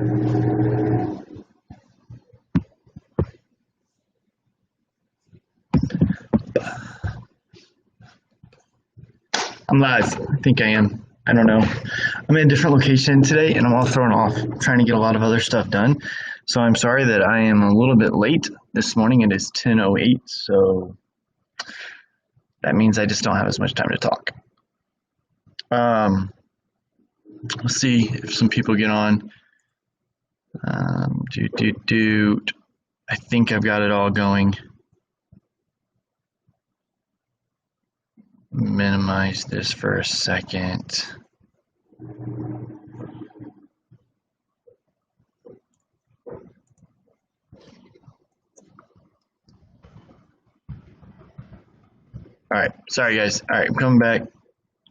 I'm live. I think I am. I don't know. I'm in a different location today and I'm all thrown off trying to get a lot of other stuff done. So I'm sorry that I am a little bit late this morning. It is 10:08, so that means I just don't have as much time to talk. Let's see if some people get on. I think I've got it all going. Minimize this for a second. All right, sorry guys. All right, I'm coming back.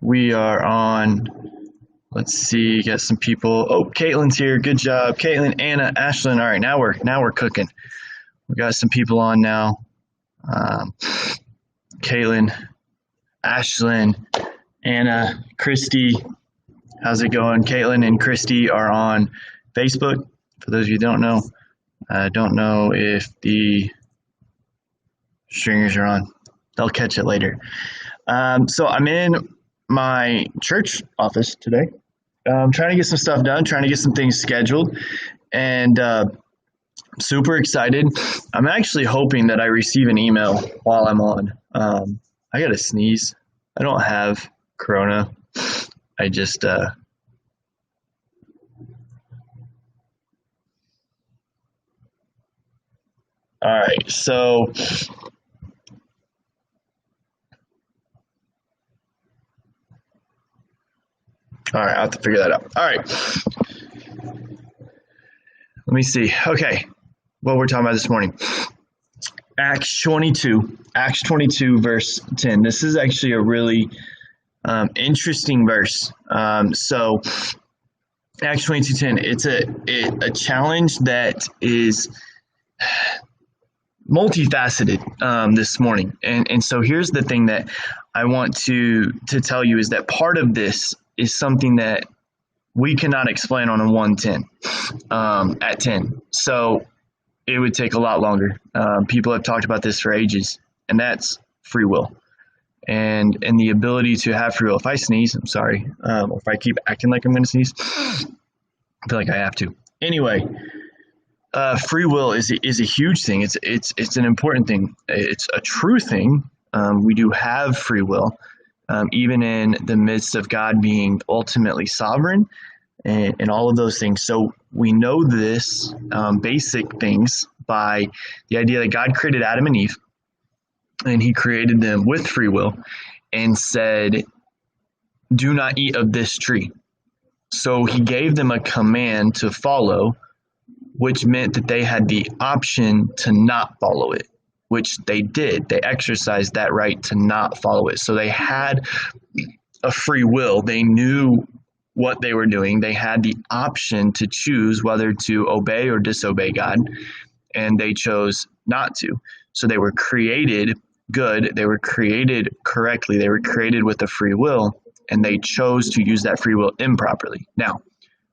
We are on. Let's see, got some people. Oh, Caitlin's here. Good job, Caitlin, Anna, Ashlyn. All right, now we're cooking. We got some people on now. Caitlin, Ashlyn, Anna, Christy. How's it going? Caitlin and Christy are on Facebook. For those of you who don't know, I don't know if the stringers are on. They'll catch it later. So I'm in my church office today. I'm trying to get some stuff done, trying to get some things scheduled, and super excited. I'm actually hoping that I receive an email while I'm on. I got to sneeze. I don't have corona. I just all right, so all right, I'll have to figure that out. All right. Let me see. Okay. What we're talking about this morning. Acts 22, verse 10. This is actually a really interesting verse. So Acts 22:10, it's a challenge that is multifaceted this morning. And so here's the thing that I want to tell you is that part of this is something that we cannot explain on a 110 at 10. So it would take a lot longer. People have talked about this for ages, and that's free will and the ability to have free will. If I sneeze, I'm sorry. Or if I keep acting like I'm going to sneeze, I feel like I have to. Anyway, free will is a huge thing. It's an important thing. It's a true thing. We do have free will. Even in the midst of God being ultimately sovereign and all of those things. So we know this basic things by the idea that God created Adam and Eve, and he created them with free will and said, do not eat of this tree. So he gave them a command to follow, which meant that they had the option to not follow it, which they did. They exercised that right to not follow it. So they had a free will. They knew what they were doing. They had the option to choose whether to obey or disobey God, and they chose not to. So they were created good. They were created correctly. They were created with a free will, and they chose to use that free will improperly. Now,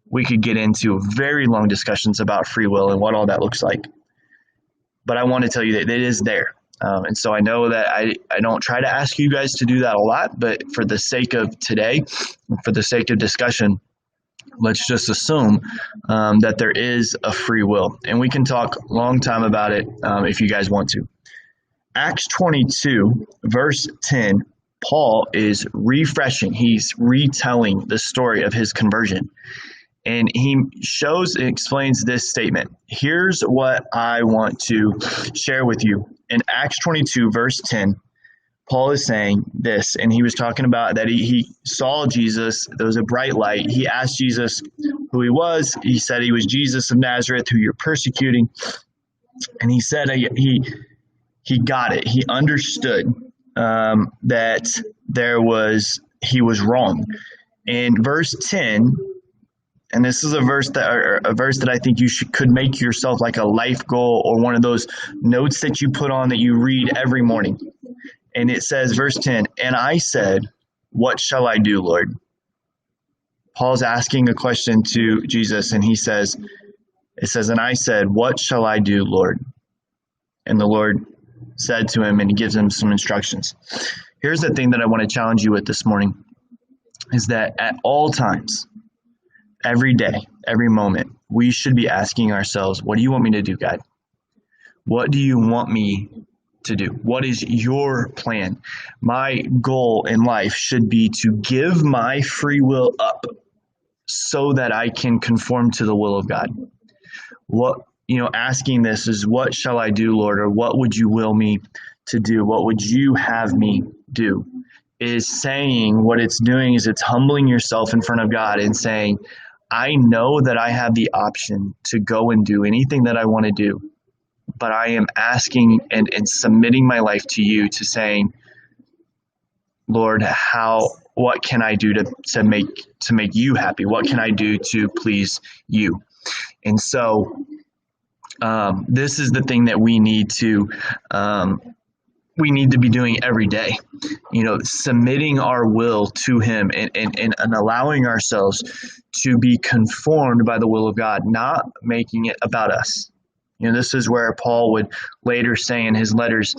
we could get into very long discussions about free will and what all that looks like. But I want to tell you that it is there. And so I know that I don't try to ask you guys to do that a lot, but for the sake of today, for the sake of discussion, let's just assume that there is a free will. And we can talk a long time about it if you guys want to. Acts 22, verse 10, Paul is refreshing. He's retelling the story of his conversion. And he explains this statement. Here's what I want to share with you. In Acts 22, verse 10, Paul is saying this, and he was talking about that he saw Jesus. There was a bright light. He asked Jesus who he was. He said he was Jesus of Nazareth, who you're persecuting. And he said he got it. He understood that he was wrong. In verse 10, and this is a verse that I think you could make yourself like a life goal or one of those notes that you put on that you read every morning. And it says, verse 10, and I said, what shall I do, Lord? Paul's asking a question to Jesus, and he says, It says, and I said, what shall I do, Lord? And the Lord said to him, and he gives him some instructions. Here's the thing that I want to challenge you with this morning, is that at all times, every day, every moment, we should be asking ourselves, what do you want me to do, God? What do you want me to do? What is your plan? My goal in life should be to give my free will up so that I can conform to the will of God. Asking this is, what shall I do, Lord? Or what would you will me to do? What would you have me do? Is saying, what it's doing is it's humbling yourself in front of God and saying, I know that I have the option to go and do anything that I want to do, but I am asking and submitting my life to you, to saying, Lord, what can I do to make you happy? What can I do to please you? And so this is the thing that we need to be doing every day, submitting our will to him and allowing ourselves to be conformed by the will of God, not making it about us. This is where Paul would later say in his letters,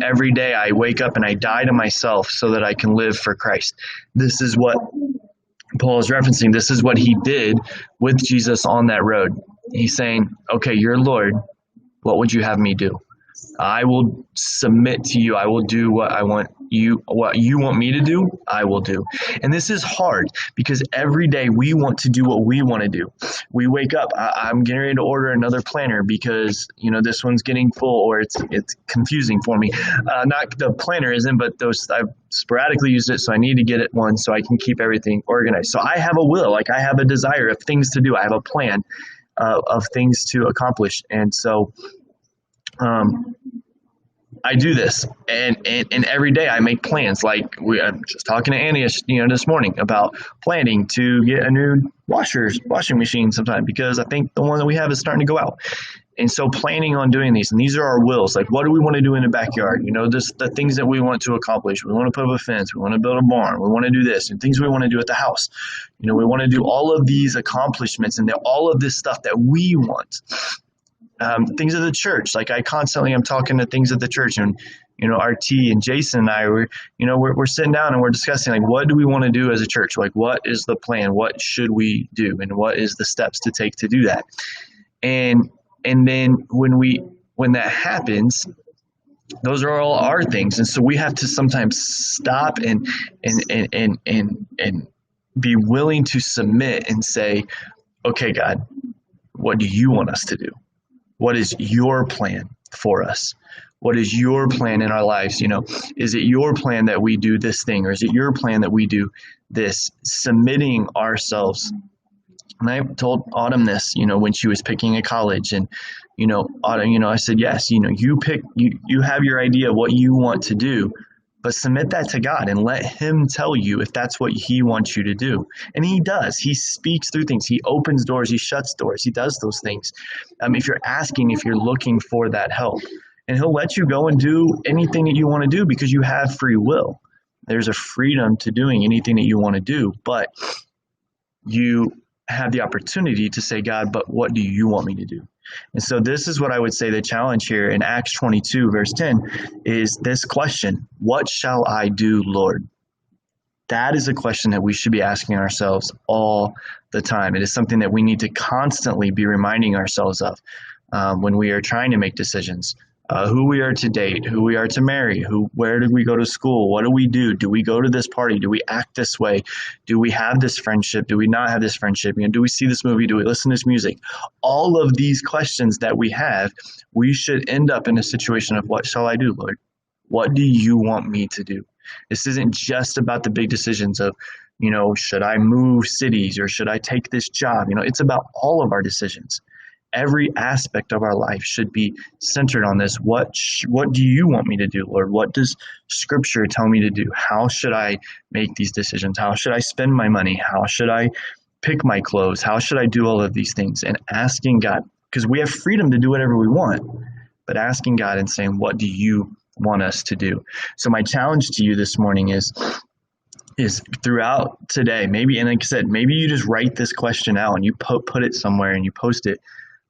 every day I wake up and I die to myself so that I can live for Christ. This is what Paul is referencing. This is what he did with Jesus on that road. He's saying, okay, you're Lord. What would you have me do? I will submit to you. I will do what you want me to do, I will do. And this is hard because every day we want to do what we want to do. We wake up, I'm getting ready to order another planner because, this one's getting full, or it's confusing for me. Not the planner isn't, but I've sporadically used it, so I need to get it one so I can keep everything organized. So I have a will, I have a desire of things to do. I have a plan of things to accomplish. And so I do this, and every day I make plans. I'm just talking to Annie, this morning about planning to get a new washing machine sometime, because I think the one that we have is starting to go out. And so planning on doing these, and these are our wills. What do we want to do in the backyard? The things that we want to accomplish. We want to put up a fence. We want to build a barn. We want to do this, and things we want to do at the house. We want to do all of these accomplishments and all of this stuff that we want. Things of the church, I'm talking to things at the church, and RT and Jason and I we're sitting down and we're discussing what do we want to do as a church? What is the plan? What should we do? And what is the steps to take to do that? And then when that happens, those are all our things. And so we have to sometimes stop and be willing to submit and say, okay, God, what do you want us to do? What is your plan for us? What is your plan in our lives? Is it your plan that we do this thing, or is it your plan that we do this? Submitting ourselves. And I told Autumn this, when she was picking a college, and, Autumn, I said, yes, you have your idea of what you want to do, but submit that to God and let him tell you if that's what he wants you to do. And he does. He speaks through things. He opens doors. He shuts doors. He does those things. If you're looking for that help, and he'll let you go and do anything that you want to do because you have free will. There's a freedom to doing anything that you want to do, but you have the opportunity to say, God, but what do you want me to do? And so this is what I would say the challenge here in Acts 22, verse 10, is this question: what shall I do, Lord? That is a question that we should be asking ourselves all the time. It is something that we need to constantly be reminding ourselves of when we are trying to make decisions. Who we are to date, who we are to marry, where did we go to school, what do we do? Do we go to this party? Do we act this way? Do we have this friendship? Do we not have this friendship? Do we see this movie? Do we listen to this music? All of these questions that we have, we should end up in a situation of, what shall I do, Lord? What do you want me to do? This isn't just about the big decisions of, should I move cities or should I take this job? It's about all of our decisions. Every aspect of our life should be centered on this. What do you want me to do, Lord? What does Scripture tell me to do? How should I make these decisions? How should I spend my money? How should I pick my clothes? How should I do all of these things? And asking God, because we have freedom to do whatever we want, but asking God and saying, what do you want us to do? So my challenge to you this morning is throughout today, maybe, and like I said, maybe you just write this question out and you put it somewhere and you post it.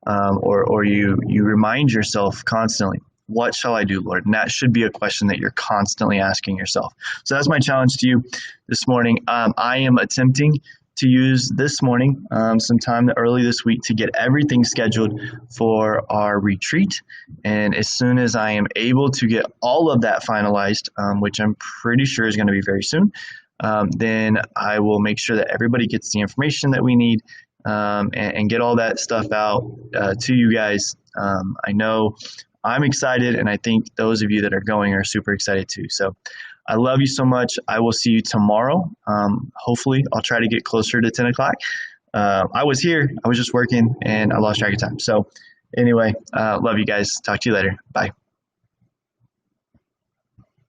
or you remind yourself constantly, what shall I do, Lord? And that should be a question that you're constantly asking yourself. So that's my challenge to you this morning. I am attempting to use this morning, some time early this week, to get everything scheduled for our retreat. And as soon as I am able to get all of that finalized, which I'm pretty sure is going to be very soon, then I will make sure that everybody gets the information that we need, and get all that stuff out to you guys. I know I'm excited, and I think those of you that are going are super excited too. So I love you so much. I will see you tomorrow. Hopefully, I'll try to get closer to 10 o'clock. I was here. I was just working, and I lost track of time. So anyway, love you guys. Talk to you later. Bye.